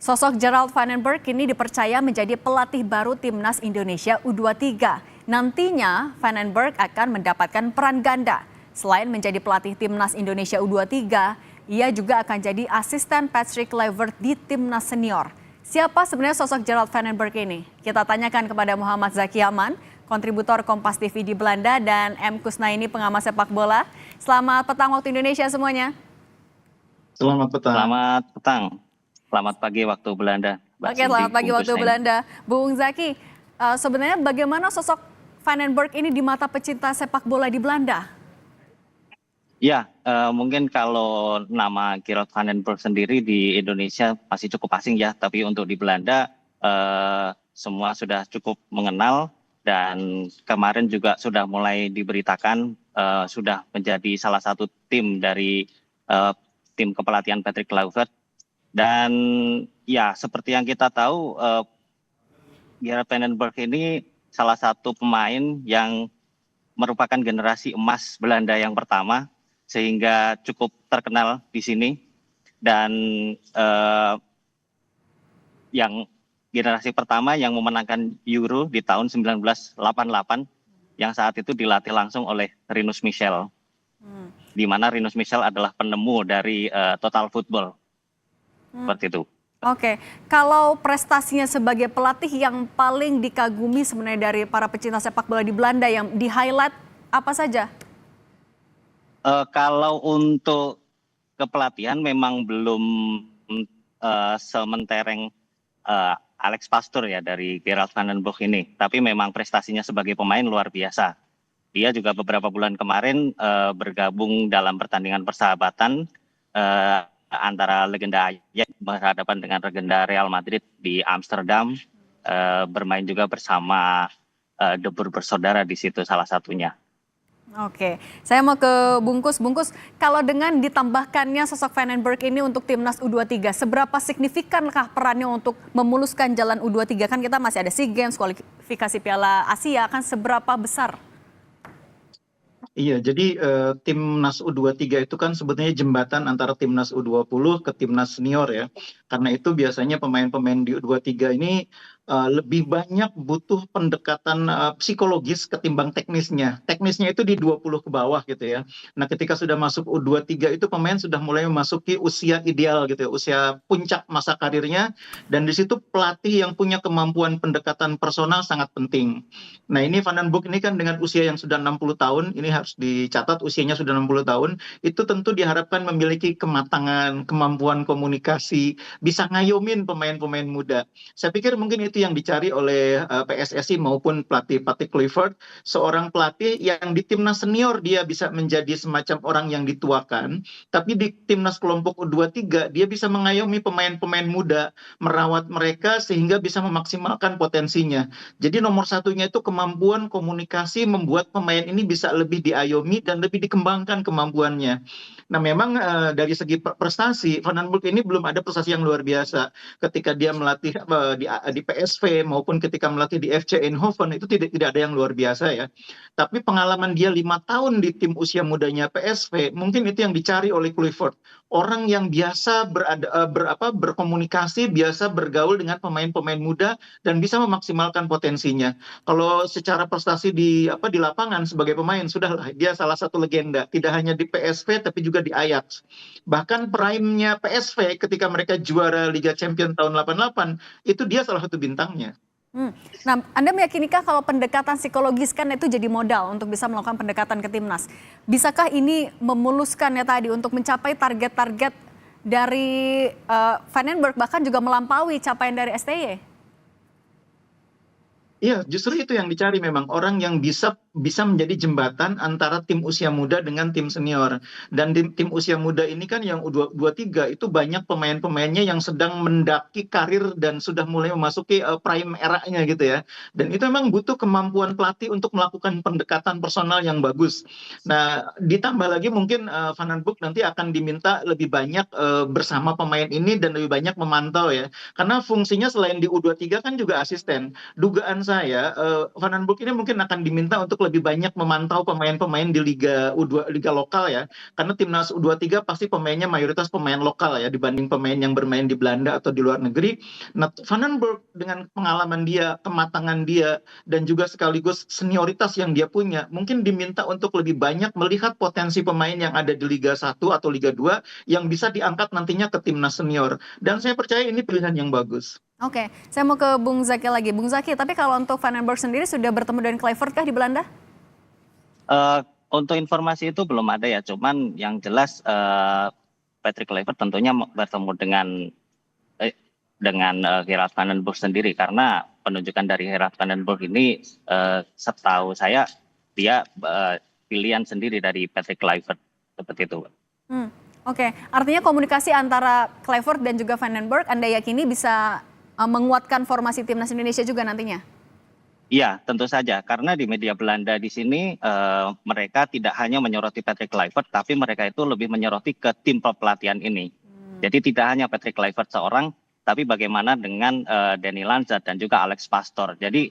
Sosok Gerald Van den Berg kini dipercaya menjadi pelatih baru Timnas Indonesia U23. Nantinya, Van den Berg akan mendapatkan peran ganda. Selain menjadi pelatih Timnas Indonesia U23, ia juga akan jadi asisten Patrick Kluivert di Timnas Senior. Siapa sebenarnya sosok Gerald Van den Berg ini? Kita tanyakan kepada Muhammad Zaki Aman, kontributor Kompas TV di Belanda, dan M. Kusnaini, pengamat sepak bola. Selamat petang waktu Indonesia semuanya. Selamat petang. Selamat petang. Selamat pagi waktu Belanda. Oke, selamat pagi waktu Belanda. Bung Zaki, sebenarnya bagaimana sosok Van den Berg ini di mata pecinta sepak bola di Belanda? Ya, mungkin kalau nama Gerald Van den Berg sendiri di Indonesia masih cukup asing ya, tapi untuk di Belanda semua sudah cukup mengenal, dan kemarin juga sudah mulai diberitakan sudah menjadi salah satu tim dari tim kepelatihan Patrick Kluivert. Dan ya, seperti yang kita tahu, Gerald Van den Berg ini salah satu pemain yang merupakan generasi emas Belanda yang pertama, sehingga cukup terkenal di sini. Dan yang generasi pertama yang memenangkan Euro di tahun 1988, yang saat itu dilatih langsung oleh Rinus Michels, di mana Rinus Michels adalah penemu dari Total Football. Seperti itu. Oke, kalau prestasinya sebagai pelatih yang paling dikagumi sebenarnya dari para pecinta sepak bola di Belanda yang di-highlight apa saja? Kalau untuk kepelatihan memang belum sementereng Alex Pastoor ya dari Gerald Van den Berg ini. Tapi memang prestasinya sebagai pemain luar biasa. Dia juga beberapa bulan kemarin bergabung dalam pertandingan persahabatan antara legenda Ajax berhadapan dengan legenda Real Madrid di Amsterdam, bermain juga bersama De Boer bersaudara di situ salah satunya. Oke, saya mau ke Bungkus. Bungkus, kalau dengan ditambahkannya sosok Van den Berg ini untuk Timnas U23, seberapa signifikankah perannya untuk memuluskan jalan U23? Kan kita masih ada SEA Games, kualifikasi Piala Asia, kan seberapa besar? Iya, jadi Timnas U23 itu kan sebetulnya jembatan antara Timnas U20 ke Timnas Senior ya. Karena itu biasanya pemain-pemain di U23 ini lebih banyak butuh pendekatan psikologis ketimbang teknisnya. Teknisnya itu di 20 ke bawah gitu ya. Nah, ketika sudah masuk U23 itu pemain sudah mulai memasuki usia ideal gitu ya, usia puncak masa karirnya, dan di situ pelatih yang punya kemampuan pendekatan personal sangat penting. Nah, ini Van den Berg ini kan dengan usia yang sudah 60 tahun, ini harus dicatat usianya sudah 60 tahun, itu tentu diharapkan memiliki kematangan, kemampuan komunikasi, bisa ngayomin pemain-pemain muda. Saya pikir mungkin itu yang dicari oleh PSSI maupun pelatih Patrick Kluivert, seorang pelatih yang di timnas senior dia bisa menjadi semacam orang yang dituakan, tapi di timnas kelompok U23 dia bisa mengayomi pemain-pemain muda, merawat mereka sehingga bisa memaksimalkan potensinya. Jadi nomor satunya itu kemampuan komunikasi membuat pemain ini bisa lebih diayomi dan lebih dikembangkan kemampuannya. Nah, memang dari segi prestasi, Van den Berg ini belum ada prestasi yang luar biasa. Ketika dia melatih di PSV maupun ketika melatih di FC Eindhoven itu tidak ada yang luar biasa ya. Tapi pengalaman dia 5 tahun di tim usia mudanya PSV, mungkin itu yang dicari oleh Kluivert. Orang yang biasa berkomunikasi, biasa bergaul dengan pemain-pemain muda dan bisa memaksimalkan potensinya. Kalau secara prestasi di lapangan sebagai pemain sudahlah dia salah satu legenda, tidak hanya di PSV tapi juga di Ajax. Bahkan prime-nya PSV ketika mereka juara Liga Champions tahun 88 itu dia salah satu bintangnya. Nah, Anda meyakinikah kalau pendekatan psikologis kan itu jadi modal untuk bisa melakukan pendekatan ke timnas? Bisakah ini memuluskan ya tadi untuk mencapai target-target dari Van den Berg, bahkan juga melampaui capaian dari STY? Iya, justru itu yang dicari memang orang yang bisa menjadi jembatan antara tim usia muda dengan tim senior. Dan di tim usia muda ini kan yang U23 itu banyak pemain-pemainnya yang sedang mendaki karir dan sudah mulai memasuki prime eranya gitu ya. Dan itu memang butuh kemampuan pelatih untuk melakukan pendekatan personal yang bagus. Nah, ditambah lagi mungkin Van den Berg nanti akan diminta lebih banyak bersama pemain ini dan lebih banyak memantau ya. Karena fungsinya selain di U23 kan juga asisten. Dugaan saya Van den Berg ini mungkin akan diminta untuk lebih banyak memantau pemain-pemain di Liga lokal ya. Karena timnas U23 pasti pemainnya mayoritas pemain lokal ya dibanding pemain yang bermain di Belanda atau di luar negeri. Nah, Van den Berg dengan pengalaman dia, kematangan dia, dan juga sekaligus senioritas yang dia punya, mungkin diminta untuk lebih banyak melihat potensi pemain yang ada di Liga 1 atau Liga 2 yang bisa diangkat nantinya ke timnas senior. Dan saya percaya ini pilihan yang bagus. Oke, saya mau ke Bung Zaki lagi. Bung Zaki, tapi kalau untuk Van den Berg sendiri sudah bertemu dengan Kluivert kah di Belanda? Untuk informasi itu belum ada ya, cuman yang jelas Patrick Kluivert tentunya bertemu dengan Gerard van den Berg sendiri, karena penunjukan dari Gerard van den Berg ini setahu saya dia pilihan sendiri dari Patrick Kluivert seperti itu. Oke, artinya komunikasi antara Kluivert dan juga Van den Berg Anda yakini bisa menguatkan formasi timnas Indonesia juga nantinya? Iya, tentu saja. Karena di media Belanda di sini mereka tidak hanya menyoroti Patrick Kluivert, tapi mereka itu lebih menyoroti ke tim pelatihan ini. Jadi tidak hanya Patrick Kluivert seorang, tapi bagaimana dengan Danny Lanzat dan juga Alex Pastoor. Jadi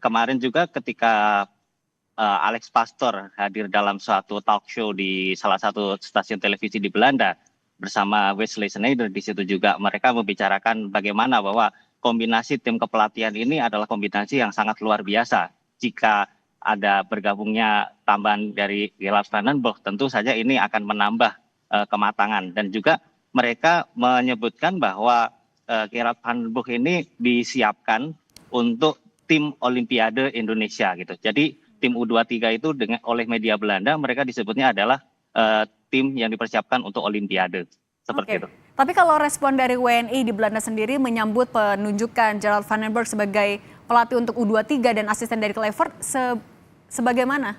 kemarin juga ketika Alex Pastoor hadir dalam suatu talk show di salah satu stasiun televisi di Belanda bersama Wesley Sneijder, di situ juga mereka membicarakan bagaimana bahwa kombinasi tim kepelatihan ini adalah kombinasi yang sangat luar biasa. Jika ada bergabungnya tambahan dari Gerard van den Berg, tentu saja ini akan menambah kematangan. Dan juga mereka menyebutkan bahwa Gerard van den Berg ini disiapkan untuk tim Olimpiade Indonesia gitu. Jadi tim U23 itu oleh media Belanda mereka disebutnya adalah tim yang dipersiapkan untuk Olimpiade. Seperti itu. Tapi kalau respon dari WNI di Belanda sendiri menyambut penunjukan Gerard van den Berg sebagai pelatih untuk U23 dan asisten dari Kluivert sebagaimana?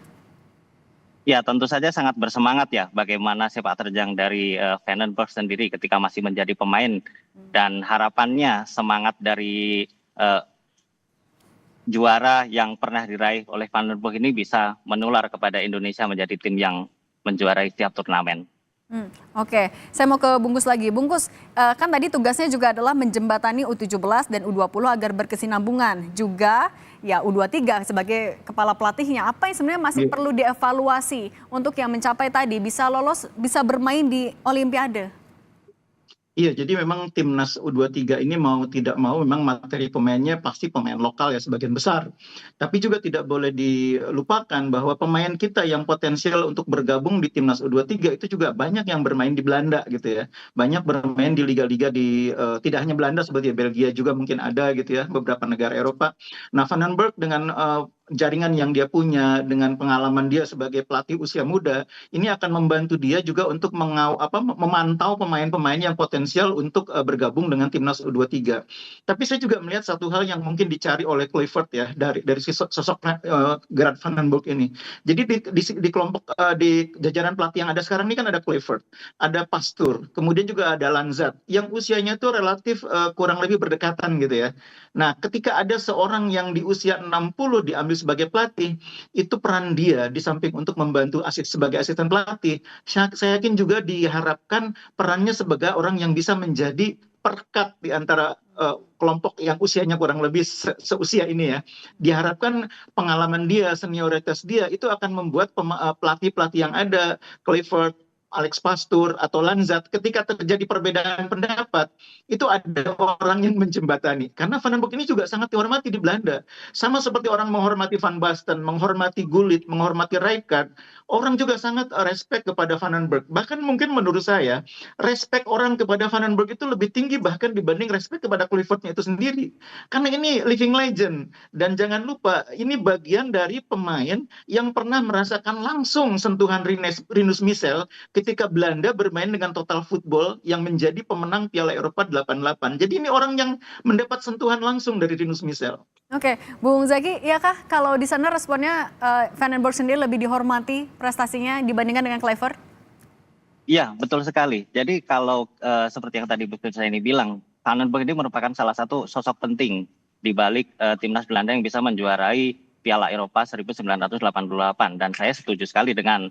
Ya, tentu saja sangat bersemangat ya bagaimana sepak terjang dari Van den Berg sendiri ketika masih menjadi pemain, dan harapannya semangat dari juara yang pernah diraih oleh Van den Berg ini bisa menular kepada Indonesia menjadi tim yang menjuarai setiap turnamen. Oke, saya mau ke Bungkus lagi. Bungkus, kan tadi tugasnya juga adalah menjembatani U17 dan U20 agar berkesinambungan. Juga ya U23 sebagai kepala pelatihnya, apa yang sebenarnya masih perlu dievaluasi untuk yang mencapai tadi bisa lolos, bisa bermain di Olimpiade? Iya, jadi memang timnas U23 ini mau tidak mau memang materi pemainnya pasti pemain lokal ya sebagian besar. Tapi juga tidak boleh dilupakan bahwa pemain kita yang potensial untuk bergabung di timnas U23 itu juga banyak yang bermain di Belanda gitu ya. Banyak bermain di liga-liga tidak hanya Belanda, seperti Belgia juga mungkin ada gitu ya, beberapa negara Eropa. Nah, Van den Berg dengan jaringan yang dia punya, dengan pengalaman dia sebagai pelatih usia muda, ini akan membantu dia juga untuk memantau pemain-pemain yang potensial untuk bergabung dengan timnas U23. Tapi saya juga melihat satu hal yang mungkin dicari oleh Kluivert ya dari sosok Gerard van den Berg ini. Jadi di kelompok di jajaran pelatih yang ada sekarang ini kan ada Kluivert, ada Pastoor, kemudian juga ada Lanzat yang usianya itu relatif kurang lebih berdekatan gitu ya. Nah, ketika ada seorang yang di usia 60 diambil sebagai pelatih, itu peran dia di samping untuk membantu sebagai asisten pelatih, saya yakin juga diharapkan perannya sebagai orang yang bisa menjadi perekat di antara kelompok yang usianya kurang lebih seusia ini ya. Diharapkan pengalaman dia, senioritas dia itu akan membuat pelatih-pelatih yang ada, Kluivert, Alex Pastoor atau Lanzat, ketika terjadi perbedaan pendapat, itu ada orang yang menjembatani. Karena Van den Berg ini juga sangat dihormati di Belanda. Sama seperti orang menghormati Van Basten, menghormati Gullit, menghormati Rijkaard, orang juga sangat respect kepada Van den Berg. Bahkan mungkin menurut saya, respect orang kepada Van den Berg itu lebih tinggi bahkan dibanding respect kepada Kluivertnya itu sendiri. Karena ini living legend. Dan jangan lupa, ini bagian dari pemain yang pernah merasakan langsung sentuhan Rinus Michels ketika Belanda bermain dengan Total Football yang menjadi pemenang Piala Eropa 88. Jadi ini orang yang mendapat sentuhan langsung dari Rinus Michels. Oke, Bung Zaki, iyakah kalau di sana responnya Van den Berg sendiri lebih dihormati prestasinya dibandingkan dengan Kluivert? Iya, betul sekali. Jadi kalau seperti yang tadi Bu ini bilang, Van den Berg ini merupakan salah satu sosok penting di balik timnas Belanda yang bisa menjuarai Piala Eropa 1988, dan saya setuju sekali dengan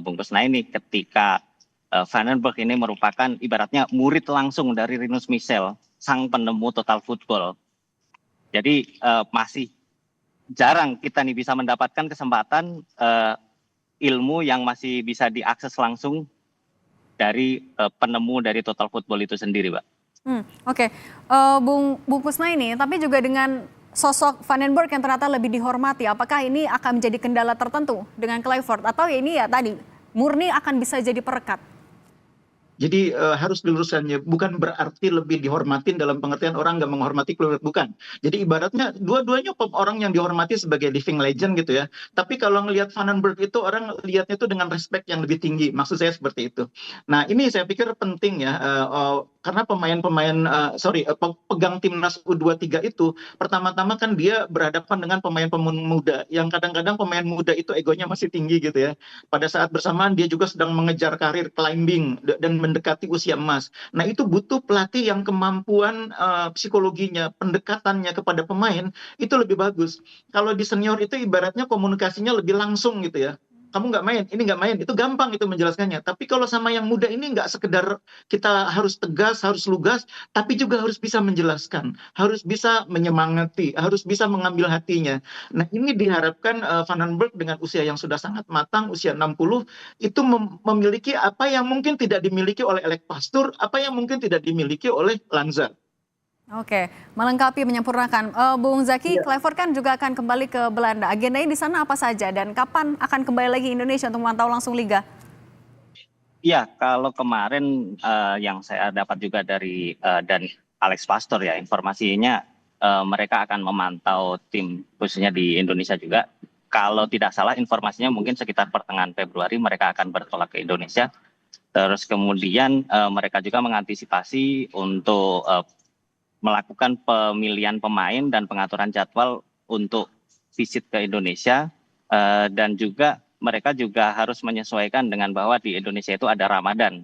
Bung Kusna ini ketika Van den Berg ini merupakan ibaratnya murid langsung dari Rinus Michels, sang penemu Total Football. Jadi masih jarang kita nih bisa mendapatkan kesempatan ilmu yang masih bisa diakses langsung dari penemu dari total football itu sendiri, Pak. Oke, Bung Kusna ini, tapi juga dengan sosok Van den Berg yang ternyata lebih dihormati, apakah ini akan menjadi kendala tertentu dengan Kluivert atau ya ini ya tadi murni akan bisa jadi perekat? Jadi harus diluruskan ya, bukan berarti lebih dihormatin dalam pengertian orang nggak menghormati Kluivert, bukan. Jadi ibaratnya dua-duanya orang yang dihormati sebagai living legend gitu ya. Tapi kalau ngelihat Van den Berg itu orang lihatnya itu dengan respect yang lebih tinggi. Maksud saya seperti itu. Nah ini saya pikir penting ya, karena pemain-pemain, pegang timnas U23 itu pertama-tama kan dia berhadapan dengan pemain-pemain muda yang kadang-kadang pemain muda itu egonya masih tinggi gitu ya. Pada saat bersamaan dia juga sedang mengejar karir climbing dan mendekati usia emas. Nah itu butuh pelatih yang kemampuan psikologinya, pendekatannya kepada pemain itu lebih bagus. Kalau di senior itu ibaratnya komunikasinya lebih langsung gitu ya. Kamu nggak main, ini nggak main, itu gampang itu menjelaskannya. Tapi kalau sama yang muda ini nggak sekedar kita harus tegas, harus lugas, tapi juga harus bisa menjelaskan, harus bisa menyemangati, harus bisa mengambil hatinya. Nah ini diharapkan Van den Berg dengan usia yang sudah sangat matang, usia 60, itu memiliki apa yang mungkin tidak dimiliki oleh Alec Pastur, apa yang mungkin tidak dimiliki oleh Lanza. Oke, melengkapi, menyempurnakan. Bung Zaki, Kluivert kan juga akan kembali ke Belanda. Agendanya di sana apa saja dan kapan akan kembali lagi Indonesia untuk memantau langsung Liga? Iya, kalau kemarin yang saya dapat juga dari dan Alex Pastor ya, informasinya mereka akan memantau tim khususnya di Indonesia juga. Kalau tidak salah informasinya mungkin sekitar pertengahan Februari mereka akan bertolak ke Indonesia. Terus kemudian mereka juga mengantisipasi untuk melakukan pemilihan pemain dan pengaturan jadwal untuk visit ke Indonesia, dan juga mereka juga harus menyesuaikan dengan bahwa di Indonesia itu ada Ramadan,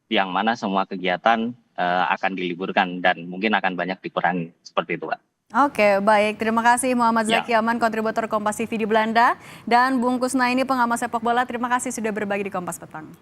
yang mana semua kegiatan akan diliburkan dan mungkin akan banyak dikurangi, seperti itu, Pak. Oke, baik. Terima kasih Muhammad Ya. Zaki Aman, kontributor Kompas TV di Belanda. Dan Bung Kusna ini pengamat sepak bola. Terima kasih sudah berbagi di Kompas Petang.